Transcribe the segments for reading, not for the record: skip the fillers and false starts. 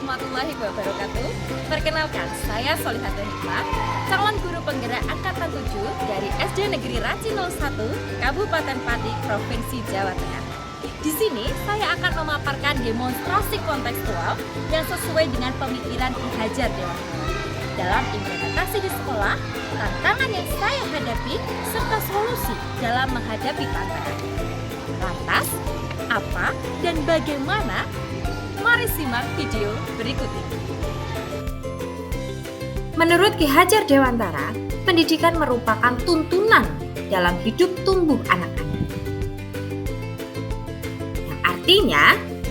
warahmatullahi wabarakatuh. Perkenalkan, saya Solihatul Hikmah, calon guru penggerak Angkatan 7 dari SD Negeri Ranci 01, Kabupaten Pati, Provinsi Jawa Tengah. Di sini saya akan memaparkan demonstrasi kontekstual yang sesuai dengan pemikiran Ki Hajar Dewantara. Dalam implementasi di sekolah, tantangan yang saya hadapi serta solusi dalam menghadapi tantangan. Lantas, apa dan bagaimana? Mari simak video berikut ini. Menurut Ki Hajar Dewantara, pendidikan merupakan tuntunan dalam hidup tumbuh anak-anak. Yang artinya,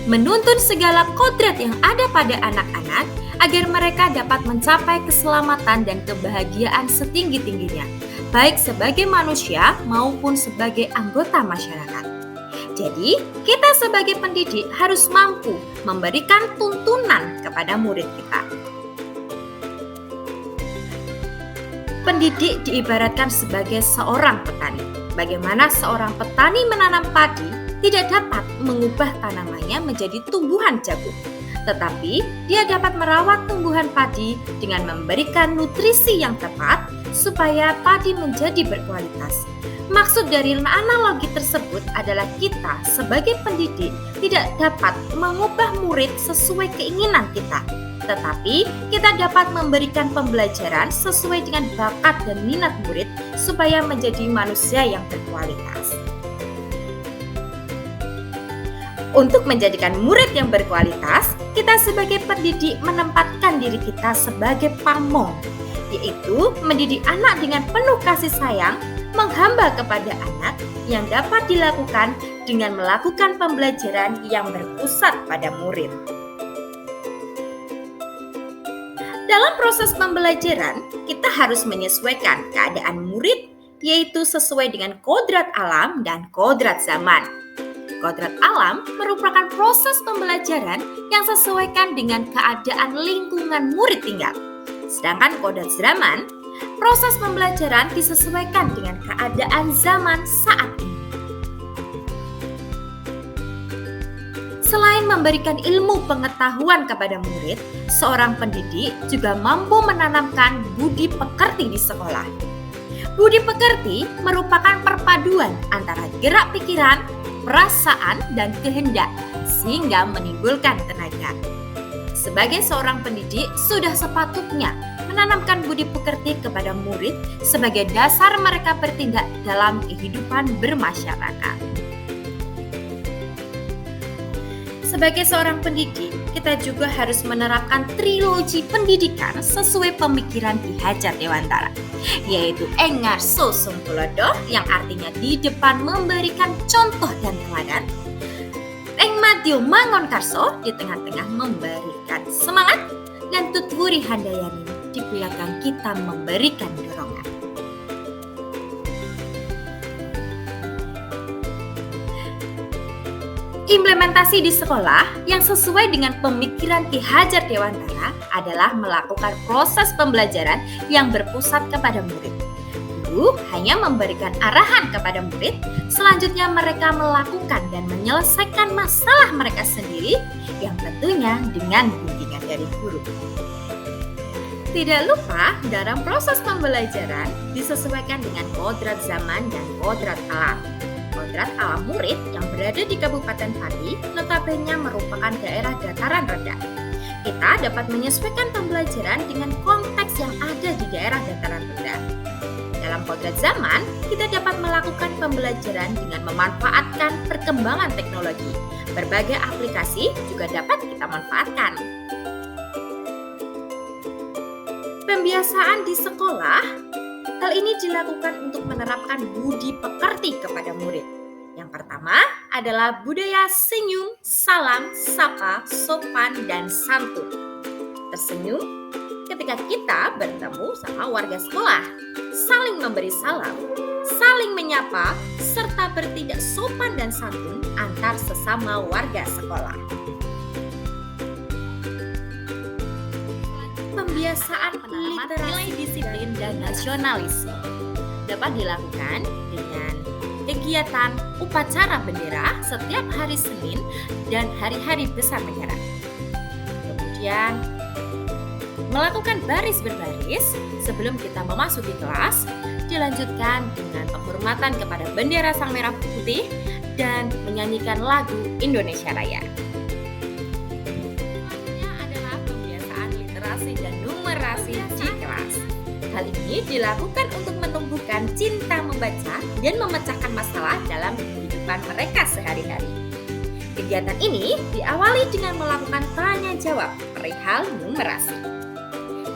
menuntun segala kodrat yang ada pada anak-anak agar mereka dapat mencapai keselamatan dan kebahagiaan setinggi-tingginya, baik sebagai manusia maupun sebagai anggota masyarakat. Jadi, kita sebagai pendidik harus mampu memberikan tuntunan kepada murid kita. Pendidik diibaratkan sebagai seorang petani. Bagaimana seorang petani menanam padi tidak dapat mengubah tanamannya menjadi tumbuhan jagung, tetapi dia dapat merawat tumbuhan padi dengan memberikan nutrisi yang tepat supaya padi menjadi berkualitas. Maksud dari analogi tersebut adalah kita sebagai pendidik tidak dapat mengubah murid sesuai keinginan kita, tetapi kita dapat memberikan pembelajaran sesuai dengan bakat dan minat murid supaya menjadi manusia yang berkualitas. Untuk menjadikan murid yang berkualitas, kita sebagai pendidik menempatkan diri kita sebagai pamong, yaitu mendidik anak dengan penuh kasih sayang, menghamba kepada anak yang dapat dilakukan dengan melakukan pembelajaran yang berpusat pada murid. Dalam proses pembelajaran, kita harus menyesuaikan keadaan murid, yaitu sesuai dengan kodrat alam dan kodrat zaman. Kodrat alam merupakan proses pembelajaran yang sesuaikan dengan keadaan lingkungan murid tinggal. Sedangkan kodrat zaman, proses pembelajaran disesuaikan dengan keadaan zaman saat ini. Selain memberikan ilmu pengetahuan kepada murid, seorang pendidik juga mampu menanamkan budi pekerti di sekolah. Budi pekerti merupakan perpaduan antara gerak pikiran, perasaan, dan kehendak sehingga menimbulkan tenaga. Sebagai seorang pendidik, sudah sepatutnya menanamkan budi pekerti kepada murid sebagai dasar mereka bertindak dalam kehidupan bermasyarakat. Sebagai seorang pendidik, kita juga harus menerapkan trilogi pendidikan sesuai pemikiran Ki Hajar Dewantara, yaitu Engarso Sungtulodo yang artinya di depan memberikan contoh dan teladan, Engmadyo Mangon Karso di tengah-tengah memberikan semangat, dan Tutwuri Handayani di belakang kita memberikan dorongan. Implementasi di sekolah yang sesuai dengan pemikiran Ki Hajar Dewantara adalah melakukan proses pembelajaran yang berpusat kepada murid. Guru hanya memberikan arahan kepada murid, selanjutnya mereka melakukan dan menyelesaikan masalah mereka sendiri yang tentunya dengan bimbingan dari guru. Tidak lupa dalam proses pembelajaran disesuaikan dengan kodrat zaman dan kodrat alam. Kodrat alam murid yang berada di Kabupaten Pati notabene merupakan daerah dataran rendah. Kita dapat menyesuaikan pembelajaran dengan konteks yang ada di daerah dataran rendah. Dalam kodrat zaman, kita dapat melakukan pembelajaran dengan memanfaatkan perkembangan teknologi. Berbagai aplikasi juga dapat kita manfaatkan. Pembiasaan di sekolah, hal ini dilakukan untuk menerapkan budi pekerti kepada murid. Yang pertama adalah budaya senyum, salam, sapa, sopan, dan santun. Tersenyum ketika kita bertemu sama warga sekolah, saling memberi salam, saling menyapa, serta bertindak sopan dan santun antar sesama warga sekolah. Pembiasaan penanaman nilai disiplin dan nasionalisme dapat dilakukan dengan kegiatan upacara bendera setiap hari Senin dan hari-hari besar negara. kemudian melakukan baris berbaris sebelum kita memasuki kelas, dilanjutkan dengan penghormatan kepada bendera Sang Merah Putih dan menyanyikan lagu Indonesia Raya. Selanjutnya adalah pembiasaan literasi dan numerasi di kelas. Hal ini dilakukan untuk menumbuhkan cinta membaca dan memecahkan masalah dalam kehidupan mereka sehari-hari. Kegiatan ini diawali dengan melakukan tanya jawab perihal numerasi.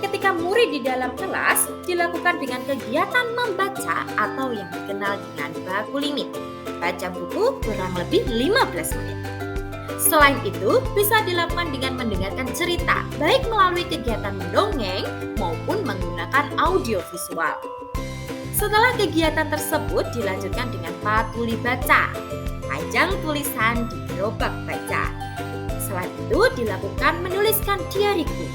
Ketika murid di dalam kelas dilakukan dengan kegiatan membaca atau yang dikenal dengan baku limit, baca buku kurang lebih 15 menit. Selain itu, bisa dilakukan dengan mendengarkan cerita, baik melalui kegiatan mendongeng maupun menggunakan audio visual. Setelah kegiatan tersebut dilanjutkan dengan patuli baca, ajang tulisan di gerobak baca. Selain itu dilakukan menuliskan diariku.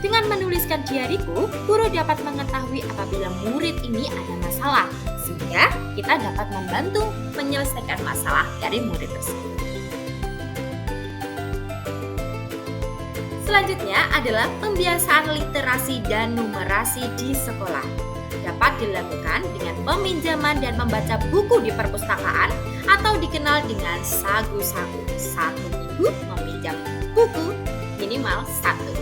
Dengan menuliskan diariku, guru dapat mengetahui apabila murid ini ada masalah, sehingga kita dapat membantu menyelesaikan masalah dari murid tersebut. Selanjutnya adalah pembiasaan literasi dan numerasi di sekolah. Dapat dilakukan dengan peminjaman dan membaca buku di perpustakaan atau dikenal dengan sagu-sagu. Satu minggu meminjam buku minimal 1.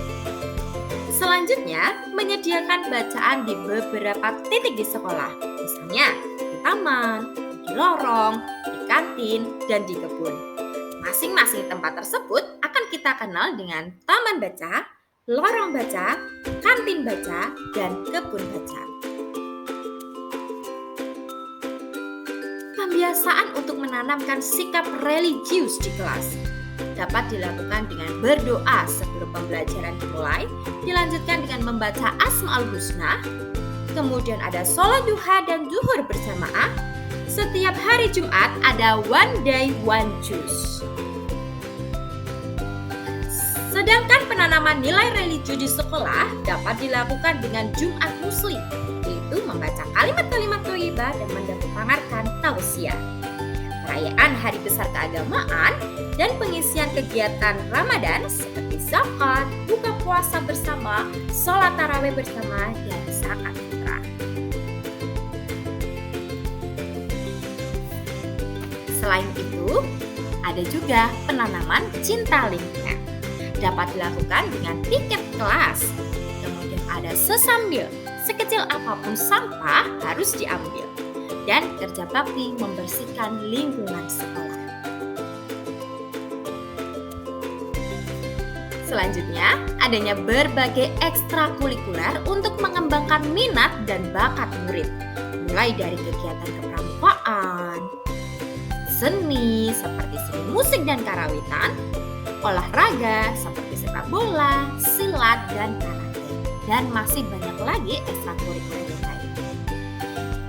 Selanjutnya, menyediakan bacaan di beberapa titik di sekolah, misalnya di taman, di lorong, di kantin, dan di kebun. Masing-masing tempat tersebut akan kita kenal dengan taman baca, lorong baca, kantin baca, dan kebun baca. Pembiasaan untuk menanamkan sikap religius di kelas dapat dilakukan dengan berdoa sebelum pembelajaran dimulai, dilanjutkan dengan membaca Asmaul Husna, kemudian ada sholat duha dan zuhur berjamaah. Setiap hari Jumat ada one day one juice. Sedangkan penanaman nilai religi di sekolah dapat dilakukan dengan Jumat Muslim, yaitu membaca kalimat-kalimat thayyibah dan mendengarkan tausiah. Perayaan hari besar keagamaan dan pengisian kegiatan Ramadan seperti zakat, buka puasa bersama, sholat tarawih bersama, dan zakat fitrah. Selain itu, ada juga penanaman cinta lingkungan. Dapat dilakukan dengan tiket kelas. Kemudian ada sesambil, sekecil apapun sampah harus diambil. Dan kerja bakti membersihkan lingkungan sekolah. Selanjutnya, adanya berbagai ekstrakurikuler untuk mengembangkan minat dan bakat murid. Mulai dari kegiatan kepramukaan, seni seperti seni musik dan karawitan, olahraga seperti sepak bola, silat, dan karate. Dan masih banyak lagi ekstrakurikuler yang lain.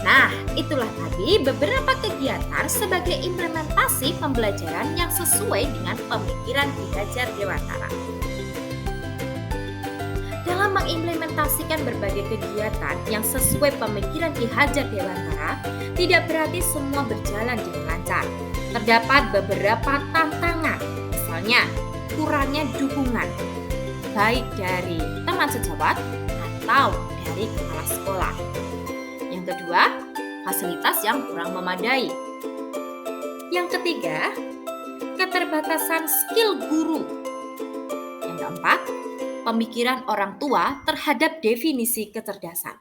Nah, itulah tadi beberapa kegiatan sebagai implementasi pembelajaran yang sesuai dengan pemikiran Ki Hajar Dewantara. Dalam mengimplementasikan berbagai kegiatan yang sesuai pemikiran Ki Hajar Dewantara, tidak berarti semua berjalan dengan lancar. Terdapat beberapa tantangan, misalnya kurangnya dukungan, baik dari teman sejawat atau dari kepala sekolah. Yang kedua, fasilitas yang kurang memadai. Yang ketiga, keterbatasan skill guru. Yang keempat, pemikiran orang tua terhadap definisi kecerdasan.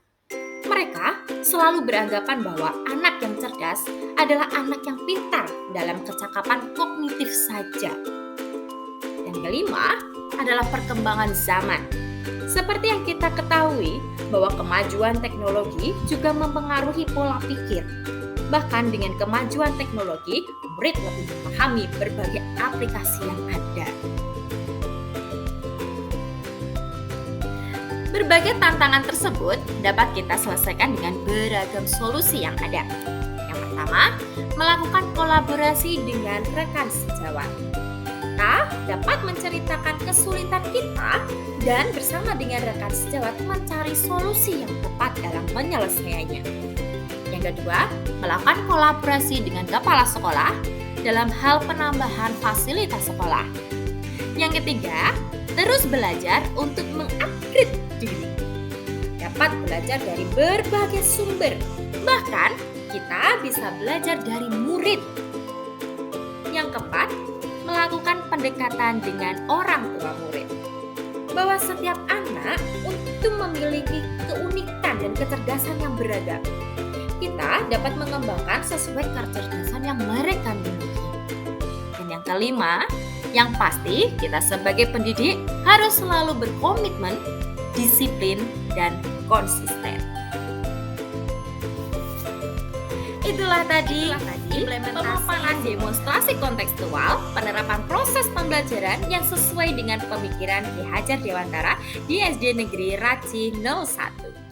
Mereka selalu beranggapan bahwa anak yang cerdas adalah anak yang pintar dalam kecakapan kognitif saja. Dan kelima adalah perkembangan zaman. Seperti yang kita ketahui bahwa kemajuan teknologi juga mempengaruhi pola pikir. Bahkan dengan kemajuan teknologi, murid lebih memahami berbagai aplikasi yang ada. Berbagai tantangan tersebut dapat kita selesaikan dengan beragam solusi yang ada. Yang pertama, melakukan kolaborasi dengan rekan sejawat. Kita dapat menceritakan kesulitan kita dan bersama dengan rekan sejawat mencari solusi yang tepat dalam penyelesaiannya. Yang kedua, melakukan kolaborasi dengan kepala sekolah dalam hal penambahan fasilitas sekolah. Yang ketiga, terus belajar untuk mengupgrade diri. Dapat belajar dari berbagai sumber. Bahkan, kita bisa belajar dari murid. Yang keempat, melakukan pendekatan dengan orang tua murid. Bahwa setiap anak itu memiliki keunikan dan kecerdasan yang beragam. Kita dapat mengembangkan sesuai kecerdasan yang mereka miliki. Dan yang kelima, yang pasti kita sebagai pendidik harus selalu berkomitmen, disiplin, dan konsisten. Itulah tadi pemaparan demonstrasi kontekstual penerapan proses pembelajaran yang sesuai dengan pemikiran Ki Hajar Dewantara di SD Negeri Raci 01.